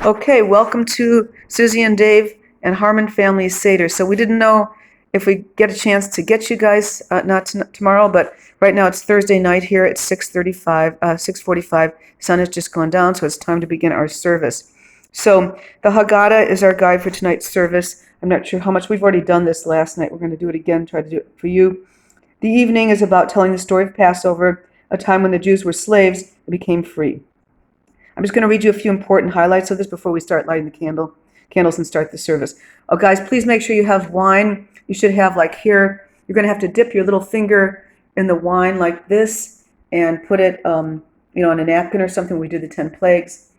Okay, welcome to Susie and Dave and Harmon Family Seder. So we didn't know if we get a chance to get you guys, not tomorrow, but right now it's Thursday night here at 6:45. Sun has just gone down, so it's time to begin our service. So the Haggadah is our guide for tonight's service. I'm not sure how much we've already done this last night. We're going to do it again, try to do it for you. The evening is about telling the story of Passover, a time when the Jews were slaves and became free. I'm just going to read you a few important highlights of this before we start lighting the candles and start the service. Oh, guys, please make sure you have wine. You should have, like here, you're going to have to dip your little finger in the wine like this and put it, on a napkin or something. We do the 10 plagues.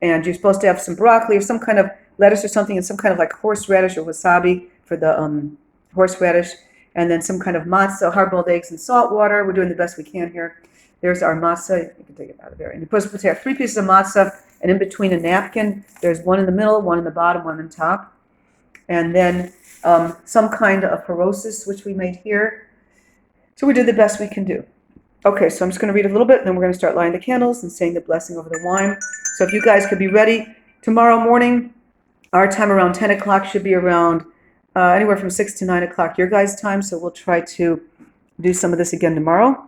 And you're supposed to have some broccoli or some kind of lettuce or something and some kind of like horseradish or wasabi for the horseradish. And then some kind of matzah, hard-boiled eggs and salt water. We're doing the best we can here. There's our matzah. You can take it out of there. And you're supposed to have 3 pieces of matzah, and in between a napkin, there's one in the middle, one in the bottom, one on top. And then some kind of parosis, which we made here. So we did the best we can do. Okay, so I'm just going to read a little bit, and then we're going to start lighting the candles and saying the blessing over the wine. So if you guys could be ready tomorrow morning, our time around 10 o'clock should be around anywhere from 6 to 9 o'clock your guys' time. So we'll try to do some of this again tomorrow.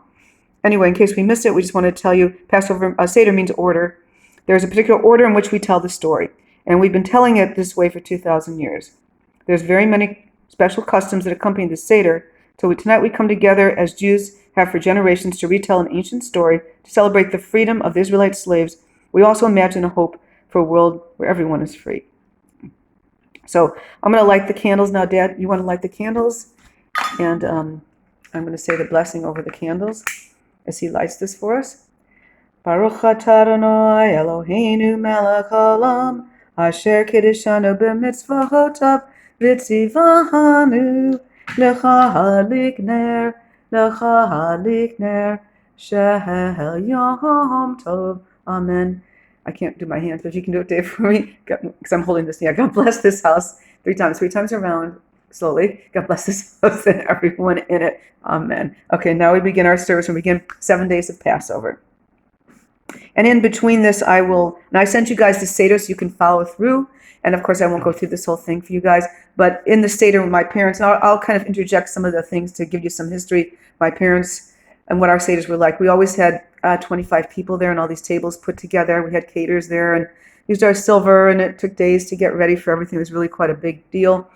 Anyway, in case we missed it, we just want to tell you Passover Seder means order. There's a particular order in which we tell the story, and we've been telling it this way for 2,000 years. There's very many special customs that accompany the Seder, so tonight we come together as Jews have for generations to retell an ancient story to celebrate the freedom of the Israelite slaves. We also imagine a hope for a world where everyone is free. So I'm going to light the candles now. Dad, you want to light the candles? And I'm going to say the blessing over the candles as he lights this for us. Baruch atah Adonai Eloheinu melech haolam, asher kiddushanu b'mitzvotav v'tzivanu lecha halik ner shel yom tov. Amen. I can't do my hands, but if you can do it, Dave, for me, because I'm holding this. Yeah, God bless this house 3 times around. Slowly. God bless this house and everyone in it. Amen. Okay, now we begin our service. We begin 7 days of Passover. And in between this, I sent you guys the Seder so you can follow through. And of course, I won't go through this whole thing for you guys. But in the Seder, my parents, I'll kind of interject some of the things to give you some history. My parents and what our Seders were like. We always had 25 people there and all these tables put together. We had caterers there and used our silver, and it took days to get ready for everything. It was really quite a big deal.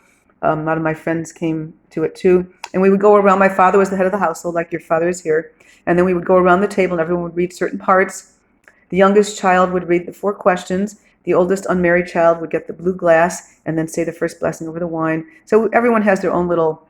A lot of my friends came to it too. And we would go around. My father was the head of the household, like your father is here. And then we would go around the table and everyone would read certain parts. The youngest child would read the 4 questions. The oldest unmarried child would get the blue glass and then say the first blessing over the wine. So everyone has their own little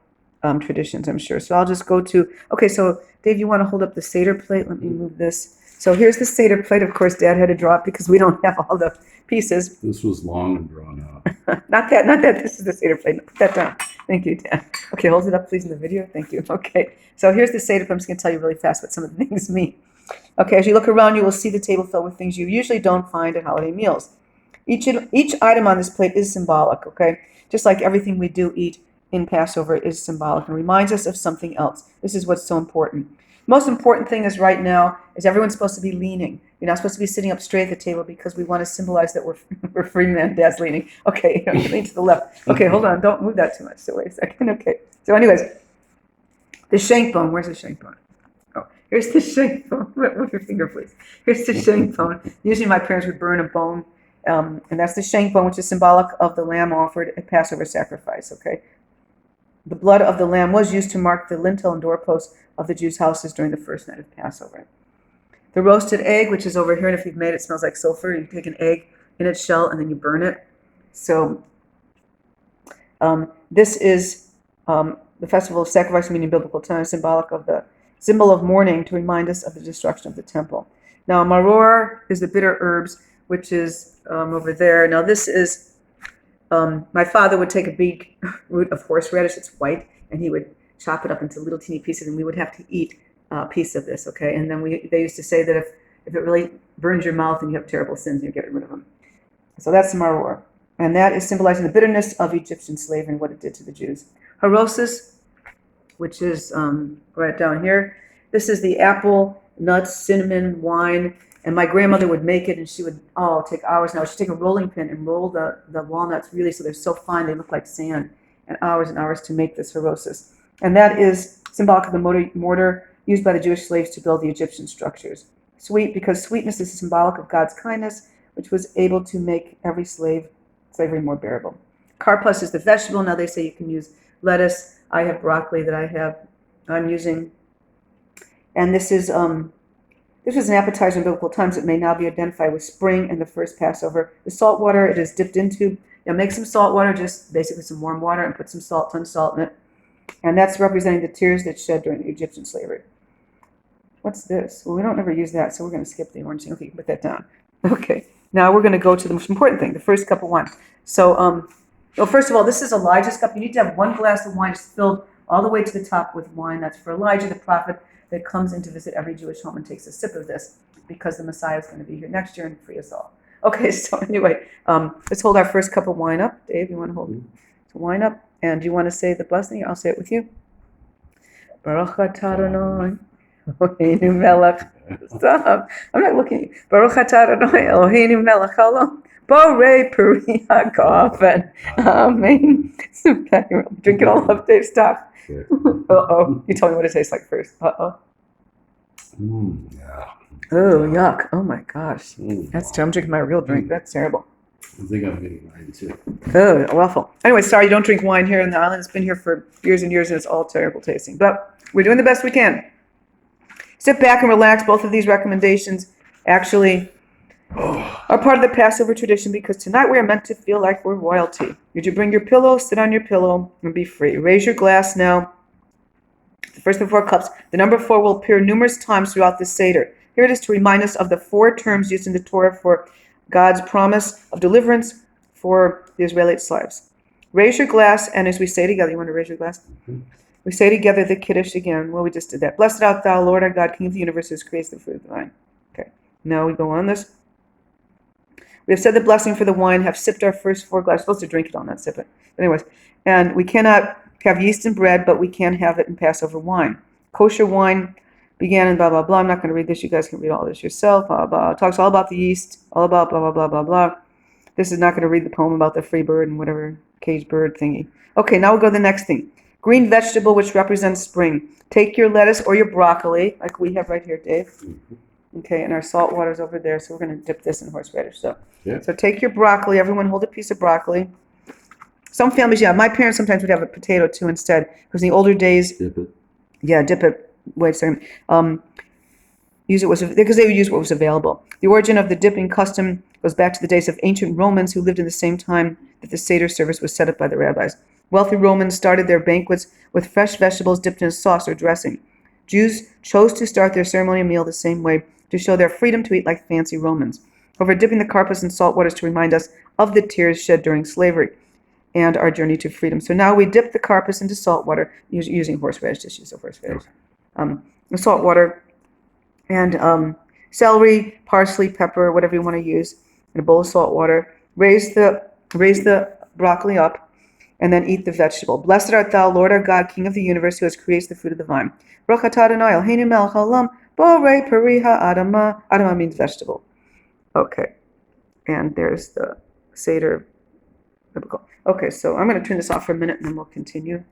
traditions, I'm sure. So I'll just go to, okay, so Dave, you want to hold up the Seder plate? Let me move this. So here's the Seder plate. Of course, Dad had to draw it because we don't have all the pieces. This was long and drawn out. Not that. This is the Seder plate. Put that down. Thank you, Dan. Okay, hold it up, please, in the video. Thank you. Okay, so here's the Seder plate. I'm just going to tell you really fast what some of the things mean. Okay, as you look around, you will see the table filled with things you usually don't find at holiday meals. Each item on this plate is symbolic, okay? Just like everything we do eat in Passover is symbolic and reminds us of something else. This is what's so important. Most important thing is right now is everyone's supposed to be leaning. You're not supposed to be sitting up straight at the table because we want to symbolize that we're free men. Dad's leaning. Okay, lean to the left. Okay, hold on. Don't move that too much. So wait a second. Okay. So anyways, the shank bone. Where's the shank bone? Oh, here's the shank bone. Move your finger, please. Here's the shank bone. Usually my parents would burn a bone, and that's the shank bone, which is symbolic of the lamb offered at Passover sacrifice, okay? The blood of the lamb was used to mark the lintel and doorposts of the Jews' houses during the first night of Passover. The roasted egg, which is over here, and if you've made it, it smells like sulfur. You take an egg in its shell and then you burn it. So this is the festival of sacrifice, meaning biblical time, symbolic of the symbol of mourning to remind us of the destruction of the temple. Now, maror is the bitter herbs, which is over there. Now, this is my father would take a big root of horseradish. It's white, and he would chop it up into little teeny pieces, and we would have to eat a piece of this, okay? And then they used to say that if it really burns your mouth and you have terrible sins, you get rid of them. So that's maror. And that is symbolizing the bitterness of Egyptian slavery and what it did to the Jews. Harosis, which is right down here. This is the apple nuts, cinnamon, wine. And my grandmother would make it, and she would take hours now. She'd take a rolling pin and roll the walnuts really so they're so fine they look like sand, and hours to make this harosis. And that is symbolic of the mortar used by the Jewish slaves to build the Egyptian structures. Sweet, because sweetness is symbolic of God's kindness, which was able to make every slavery more bearable. Karpus is the vegetable. Now they say you can use lettuce. I have broccoli that I'm using. And this was an appetizer in biblical times. It may now be identified with spring and the first Passover. The salt water it is dipped into. Make some salt water, just basically some warm water, and put some tons of salt in it. And that's representing the tears that shed during the Egyptian slavery. What's this? Well, we don't ever use that, so we're going to skip the orange thing. Okay, you can put that down. Okay, now we're going to go to the most important thing, the first cup of wine. So, first of all, this is Elijah's cup. You need to have 1 glass of wine just filled all the way to the top with wine. That's for Elijah, the prophet, that comes in to visit every Jewish home and takes a sip of this because the Messiah is going to be here next year and free us all. Okay, so anyway, let's hold our first cup of wine up. Dave, you want to hold the wine up? And do you want to say the blessing? I'll say it with you. Baruch atah Adonai Eloheinu melech. Stop. I'm not looking. Baruch atah Adonai Eloheinu melech haolam. Borei peri hagafen. Amen. Drink it all up, Dave. Stop. Uh-oh. You tell me what it tastes like first. Uh-oh. Yeah. Oh, yuck. Oh, my gosh. Mm. That's terrible. I'm drinking my real drink. That's terrible. I think I'm getting mine too. Oh, awful. Anyway, sorry, you don't drink wine here in the island. It's been here for years and years, and it's all terrible tasting. But we're doing the best we can. Sit back and relax. Both of these recommendations actually are part of the Passover tradition because tonight we are meant to feel like we're royalty. Would you bring your pillow, sit on your pillow, and be free? Raise your glass now. The first of 4 cups. The number 4 will appear numerous times throughout the Seder. Here it is to remind us of the 4 terms used in the Torah for God's promise of deliverance for the Israelite slaves. Raise your glass, and as we say together, you want to raise your glass? Mhm. We say together the Kiddush again. Well, we just did that. Blessed art thou, Lord our God, King of the universe, who creates the fruit of the vine. Okay, now we go on this. We have said the blessing for the wine, have sipped our first 4 glasses. We're supposed to drink it all, not sip it. But anyways, and we cannot have yeast in bread, but we can have it in Passover wine. Kosher wine began in blah, blah, blah. I'm not going to read this. You guys can read all this yourself. Blah, blah. It talks all about the yeast, all about blah, blah, blah, blah, blah. This is not going to read the poem about the free bird and whatever caged bird thingy. Okay, now we'll go to the next thing. Green vegetable, which represents spring. Take your lettuce or your broccoli, like we have right here, Dave. Okay, and our salt water's over there, so we're going to dip this in horseradish. So take your broccoli. Everyone hold a piece of broccoli. Some families, my parents sometimes would have a potato too instead, because in the older days, Dip it. dip it. Wait a second. Because they would use what was available. The origin of the dipping custom goes back to the days of ancient Romans who lived in the same time that the Seder service was set up by the rabbis. Wealthy Romans started their banquets with fresh vegetables dipped in sauce or dressing. Jews chose to start their ceremonial meal the same way to show their freedom to eat like fancy Romans. However, dipping the karpas in salt water is to remind us of the tears shed during slavery and our journey to freedom. So now we dip the karpas into salt water using horseradish, just use horseradish. The salt water and celery, parsley, pepper, whatever you want to use in a bowl of salt water. Raise the broccoli up and then eat the vegetable. Blessed art thou, Lord our God, King of the universe, who has created the fruit of the vine. Baruch atah Adonai Eloheinu melech haolam, borei peri ha'adamah. Adamah means vegetable. Okay, and there's the Seder biblical. Okay, so I'm going to turn this off for a minute and then we'll continue.